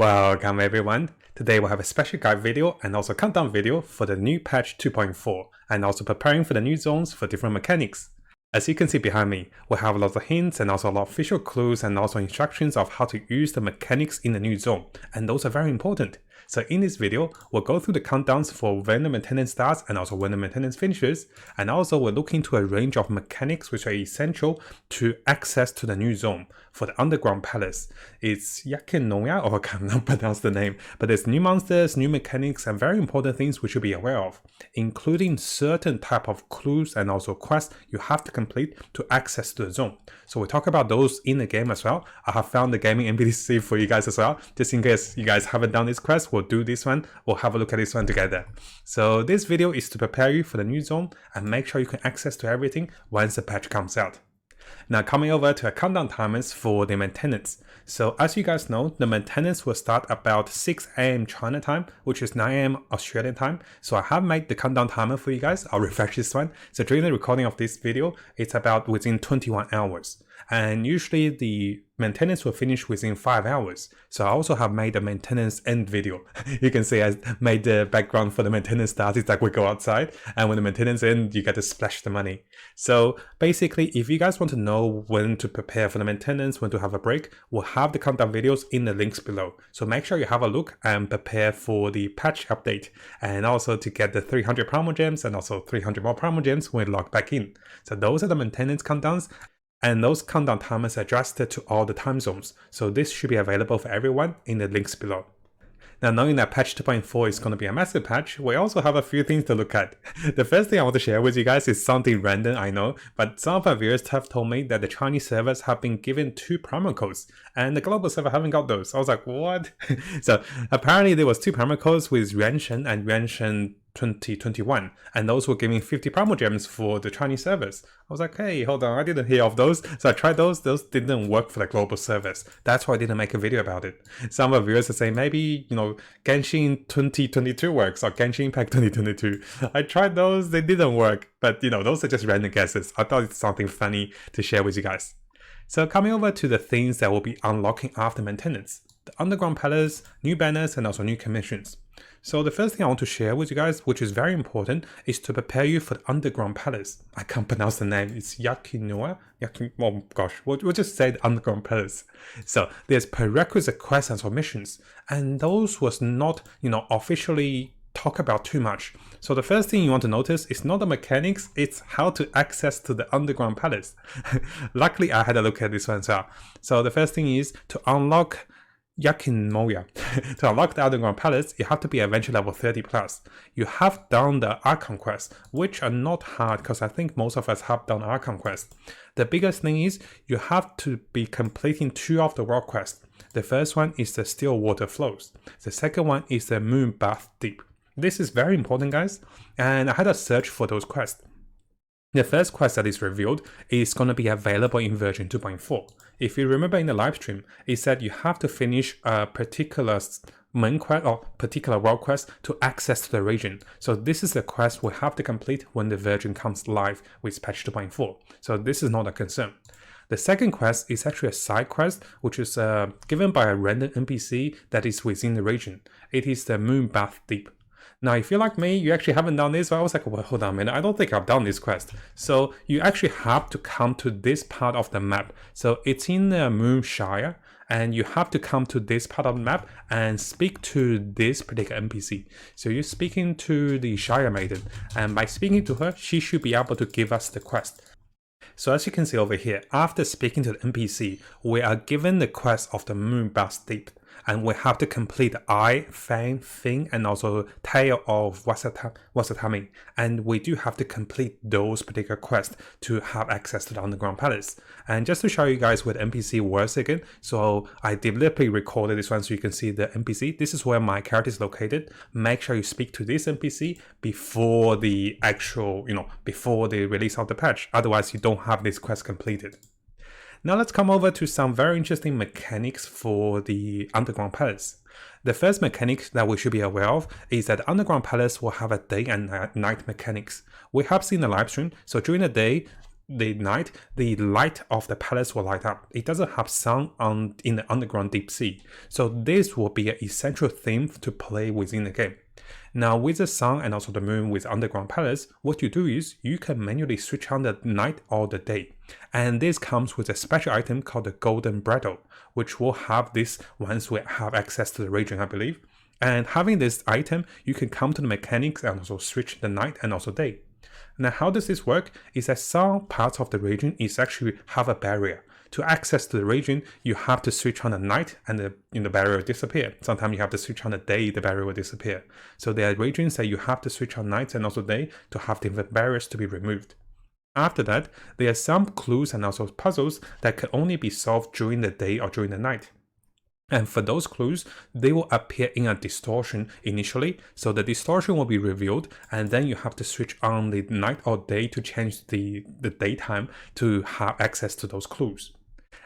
Welcome everyone. Today we'll have a special guide video and also countdown video for the new patch 2.4 and also preparing for the new zones for different mechanics. As you can see behind me, we have lots of hints and also a lot of visual clues and also instructions of how to use the mechanics in the new zone, and those are very important. So in this video, we'll go through the countdowns for when the maintenance starts and also when the maintenance finishes, and also we'll look into a range of mechanics which are essential to access to the new zone. For the underground palace, it's Enkanomiya, or I cannot pronounce the name, but there's new monsters, new mechanics, and very important things we should be aware of, including certain type of clues and also quests you have to complete to access to the zone. So we'll talk about those in the game as well. I have found the gaming NPC for you guys as well, just in case you guys haven't done this quest. We'll do this one, we'll have a look at this one together. So this video is to prepare you for the new zone and make sure you can access to everything once the patch comes out. Now coming over to a countdown timers for the maintenance. So as you guys know, the maintenance will start about 6 AM China time, which is 9 AM Australian time. So I have made the countdown timer for you guys. I'll refresh this one. So during the recording of this video, it's about within 21 hours. And usually the maintenance will finish within 5 hours. So I also have made a maintenance end video. You can see I made the background for the maintenance start. It's like we go outside, and when the maintenance ends, you get to splash the money. So basically, if you guys want to know when to prepare for the maintenance, when to have a break, we'll have the countdown videos in the links below. So make sure you have a look and prepare for the patch update, and also to get the 300 promo gems and also 300 more promo gems when you log back in. So those are the maintenance countdowns. And those countdown timers are adjusted to all the time zones, so this should be available for everyone in the links below. Now knowing that patch 2.4 is going to be a massive patch, we also have a few things to look at. The first thing I want to share with you guys is something random, I know, but some of our viewers have told me that the Chinese servers have been given 2 promo codes, and the global server haven't got those. I was like, what? So apparently there was 2 promo codes with Genshin and Genshin 2021, and those were giving 50 promo gems for the Chinese servers. I was like, hey, hold on, I didn't hear of those. So I tried those didn't work for the global servers. That's why I didn't make a video about it. Some of the viewers are saying maybe, Genshin 2022 works, or Genshin Impact 2022. I tried those, they didn't work, but those are just random guesses. I thought it's something funny to share with you guys. So coming over to the things that will be unlocking after maintenance. The underground palace, new banners, and also new commissions. So the first thing I want to share with you guys, which is very important, is to prepare you for the underground palace. I can't pronounce the name. It's Enkanomiya. Oh gosh, we'll just say the underground palace. So there's prerequisite quests and missions, and those was not, officially talk about too much. So the first thing you want to notice is not the mechanics, it's how to access to the underground palace. Luckily, I had a look at this one as well. So the first thing is to unlock Enkanomiya. To unlock the underground palace, you have to be adventure level 30 plus. You have done the Archon quests, which are not hard because I think most of us have done Archon quests. The biggest thing is you have to be completing 2 of the world quests. The first one is the still water flows. The second one is the moon bath deep. This is very important, guys, and I had a search for those quests. The first quest that is revealed is going to be available in version 2.4. If you remember in the live stream, it said you have to finish a particular main quest or particular world quest to access to the region. So this is the quest we have to complete when the version comes live with patch 2.4. So this is not a concern. The second quest is actually a side quest, which is given by a random NPC that is within the region. It is the moon bath deep. Now, if you're like me, you actually haven't done this, so I was like, well, hold on a minute, I don't think I've done this quest. So you actually have to come to this part of the map. So it's in the Moon Shire, and you have to come to this part of the map and speak to this particular NPC. So you're speaking to the Shire Maiden, and by speaking to her, she should be able to give us the quest. So as you can see over here, after speaking to the NPC, we are given the quest of the Moon Bath Deep. And we have to complete the eye, fang, fin, and also tail of Wasatami. And we do have to complete those particular quests to have access to the underground palace. And just to show you guys where the NPC works again, so I deliberately recorded this one so you can see the NPC. This is where my character is located. Make sure you speak to this NPC before the actual, before the release of the patch. Otherwise, you don't have this quest completed. Now let's come over to some very interesting mechanics for the underground palace. The first mechanic that we should be aware of is that the underground palace will have a day and night mechanics. We have seen the live stream, so during the day, the night, the light of the palace will light up. It doesn't have sun in the underground deep sea. So this will be an essential theme to play within the game. Now with the sun and also the moon with underground palace, what you do is you can manually switch on the night or the day. And this comes with a special item called the golden bridle, which will have this once we have access to the region, I believe. And having this item, you can come to the mechanics and also switch the night and also day. Now how does this work is that some parts of the region is actually have a barrier. To access to the region, you have to switch on the night and the barrier will disappear. Sometimes you have to switch on the day, the barrier will disappear. So there are regions that you have to switch on night and also day to have different barriers to be removed. After that, there are some clues and also puzzles that can only be solved during the day or during the night. And for those clues, they will appear in a distortion initially, so the distortion will be revealed, and then you have to switch on the night or day to change the daytime to have access to those clues.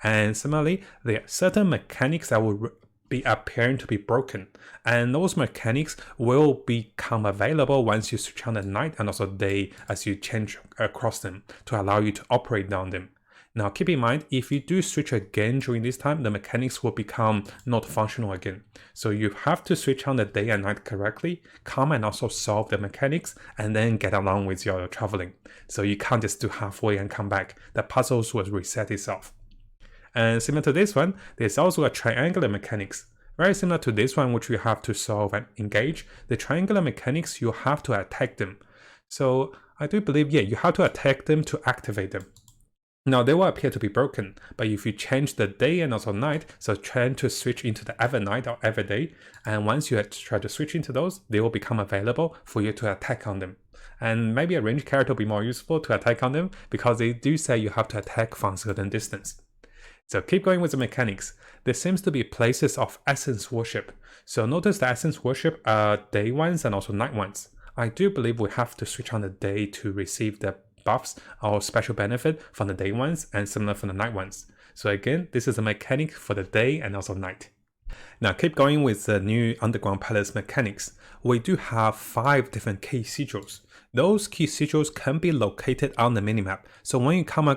And similarly, there are certain mechanics that will be appearing to be broken, and those mechanics will become available once you switch on the night and also day as you change across them to allow you to operate on them. Now keep in mind, if you do switch again during this time, the mechanics will become not functional again. So you have to switch on the day and night correctly, come and also solve the mechanics, and then get along with your traveling. So you can't just do halfway and come back. The puzzles will reset itself. And similar to this one, there's also a triangular mechanics. Very similar to this one, which you have to solve and engage. The triangular mechanics, you have to attack them. So I do believe, yeah, you have to attack them to activate them. Now they will appear to be broken, but if you change the day and also night, so trying to switch into the ever night or ever day, and once you try to switch into those, they will become available for you to attack on them. And maybe a ranged character will be more useful to attack on them, because they do say you have to attack from a certain distance. So keep going with the mechanics. There seems to be places of essence worship. So notice the essence worship are day ones and also night ones. I do believe we have to switch on the day to receive the buffs or special benefit from the day ones and similar from the night ones. So again, this is a mechanic for the day and also night. Now keep going with the new underground palace mechanics. We do have 5 different key sigils. Those key sigils can be located on the minimap. So when you come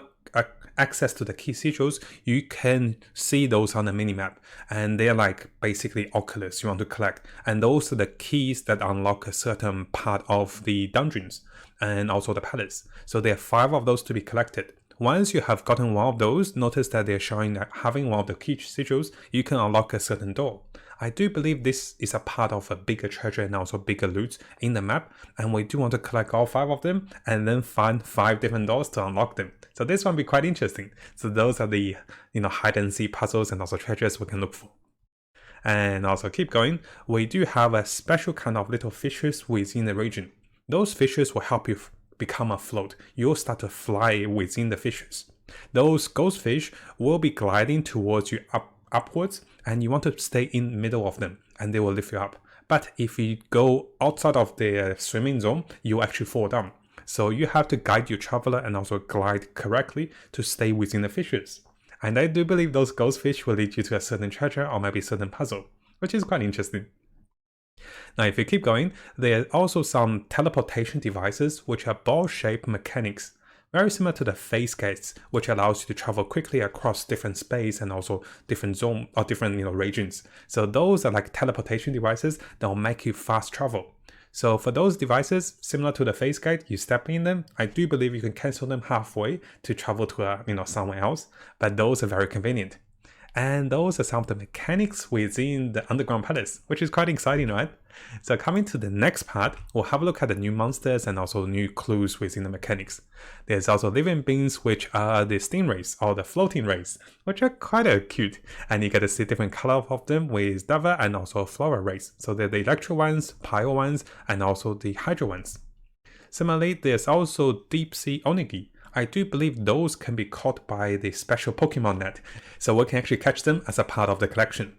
access to the key sigils, you can see those on the minimap, and they're like basically oculus you want to collect, and those are the keys that unlock a certain part of the dungeons and also the palace. So there are 5 of those to be collected. Once you have gotten one of those, notice that they're showing that having one of the key sigils, you can unlock a certain door. I do believe this is a part of a bigger treasure and also bigger loot in the map, and we do want to collect all 5 of them and then find 5 different doors to unlock them. So this one will be quite interesting. So those are the hide and seek puzzles and also treasures we can look for. And also keep going, we do have a special kind of little fishes within the region. Those fishes will help you become afloat. You'll start to fly within the fishes. Those ghost fish will be gliding towards you upwards, and you want to stay in the middle of them and they will lift you up. But if you go outside of the swimming zone, you actually fall down. So you have to guide your traveler and also glide correctly to stay within the fishes. And I do believe those ghost fish will lead you to a certain treasure or maybe a certain puzzle, which is quite interesting. Now if you keep going, there are also some teleportation devices which are ball-shaped mechanics, very similar to the phase gates, which allows you to travel quickly across different space and also different zone or different regions. So those are like teleportation devices that will make you fast travel. So for those devices, similar to the phase gate, you step in them. I do believe you can cancel them halfway to travel to somewhere else, but those are very convenient. And those are some of the mechanics within the underground palace, which is quite exciting, right? So coming to the next part, we'll have a look at the new monsters and also new clues within the mechanics. There's also living beings, which are the stingrays or the floating rays, which are quite cute. And you get to see different colors of them with lava and also flora rays. So they're the electro ones, pyro ones, and also the hydro ones. Similarly, there's also deep sea onigi. I do believe those can be caught by the special Pokemon net, so we can actually catch them as a part of the collection.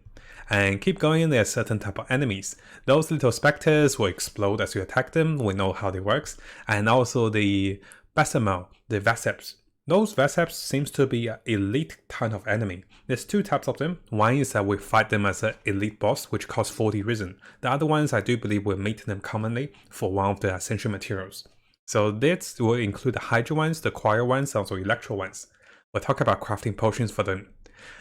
And keep going, there are certain type of enemies. Those little specters will explode as you attack them, we know how they works. And also the Besamel, the Vaseps. Those Vaseps seems to be an elite kind of enemy. There's 2 types of them. One is that we fight them as an elite boss, which costs 40 reason. The other ones I do believe we meet them commonly for one of the essential materials. So this will include the Hydro ones, the Choir ones, also Electro ones. We'll talk about crafting potions for them.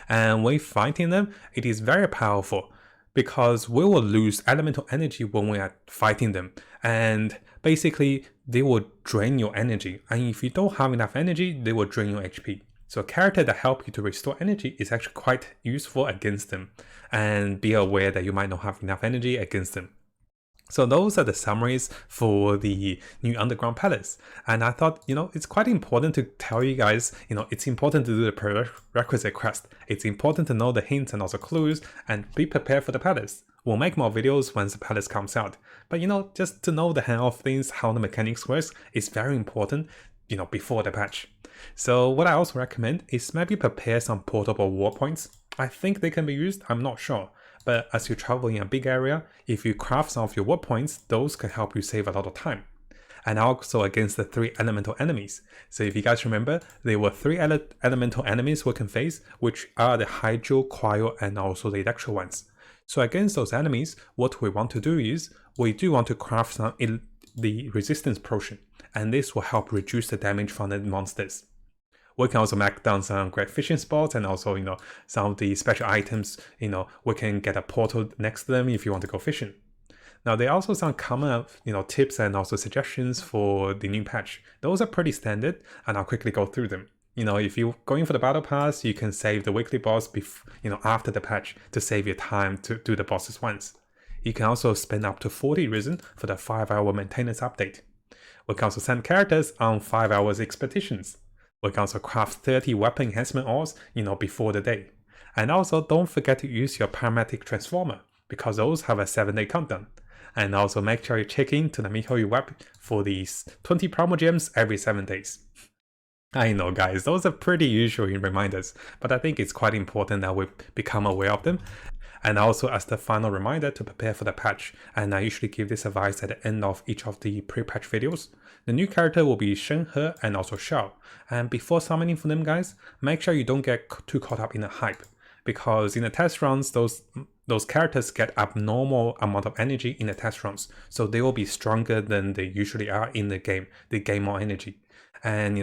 And when fighting them, it is very powerful because we will lose elemental energy when we are fighting them. And basically, they will drain your energy. And if you don't have enough energy, they will drain your HP. So a character that helps you to restore energy is actually quite useful against them. And be aware that you might not have enough energy against them. So those are the summaries for the new Underground Palace. And I thought, it's quite important to tell you guys, it's important to do the prerequisite quest. It's important to know the hints and also clues and be prepared for the palace. We'll make more videos once the palace comes out. But just to know the hang of things, how the mechanics works is very important, before the patch. So what I also recommend is maybe prepare some portable war points. I think they can be used, I'm not sure. But as you travel in a big area, if you craft some of your war points, those can help you save a lot of time. And also against the 3 elemental enemies. So if you guys remember, there were 3 elemental enemies we can face, which are the Hydro, Choir, and also the Electro ones. So against those enemies, what we want to do is, we do want to craft the resistance potion, and this will help reduce the damage from the monsters. We can also mark down some great fishing spots and also, some of the special items, we can get a portal next to them if you want to go fishing. Now, there are also some common, tips and also suggestions for the new patch. Those are pretty standard, and I'll quickly go through them. If you're going for the battle pass, you can save the weekly boss after the patch to save your time to do the bosses once. You can also spend up to 40 Risen for the 5-hour maintenance update. We can also send characters on 5 hours expeditions. We can also craft 30 weapon enhancement ores, before the day. And also don't forget to use your Paramedic Transformer, because those have a 7-day countdown. And also make sure you check in to the Mihoyu web for these 20 promo gems every 7 days. I know guys, those are pretty usual reminders, but I think it's quite important that we become aware of them. And also as the final reminder to prepare for the patch, and I usually give this advice at the end of each of the pre-patch videos. The new character will be Shen He and also Xiao, and before summoning for them guys, make sure you don't get too caught up in the hype, because in the test runs, those characters get abnormal amount of energy in the test runs, so they will be stronger than they usually are in the game. They gain more energy. And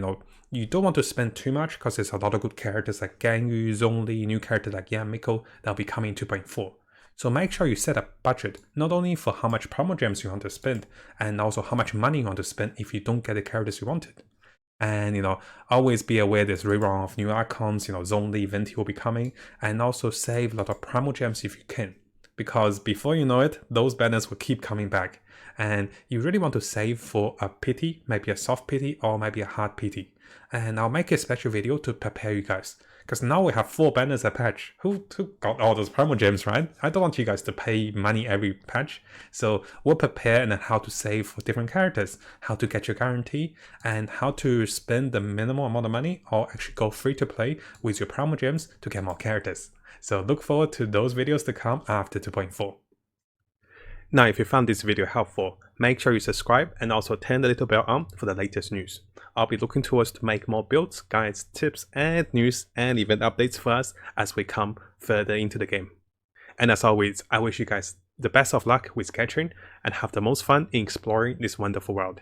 you don't want to spend too much because there's a lot of good characters like Ganyu, Zhongli, new characters like Yan Miko that'll be coming in 2.4. So make sure you set a budget, not only for how much promo gems you want to spend, and also how much money you want to spend if you don't get the characters you wanted. And always be aware there's rerun of new icons, Zhongli, Venti will be coming, and also save a lot of promo gems if you can. Because before you know it, those banners will keep coming back. And you really want to save for a pity, maybe a soft pity or maybe a hard pity. And I'll make a special video to prepare you guys. Because now we have 4 banners a patch. Who got all those promo gems, right? I don't want you guys to pay money every patch. So we'll prepare and then how to save for different characters, how to get your guarantee, and how to spend the minimal amount of money or actually go free to play with your promo gems to get more characters. So look forward to those videos to come after 2.4. Now, if you found this video helpful, make sure you subscribe and also turn the little bell on for the latest news. I'll be looking towards to make more builds, guides, tips, and news and event updates for us as we come further into the game. And as always, I wish you guys the best of luck with Genshin and have the most fun in exploring this wonderful world.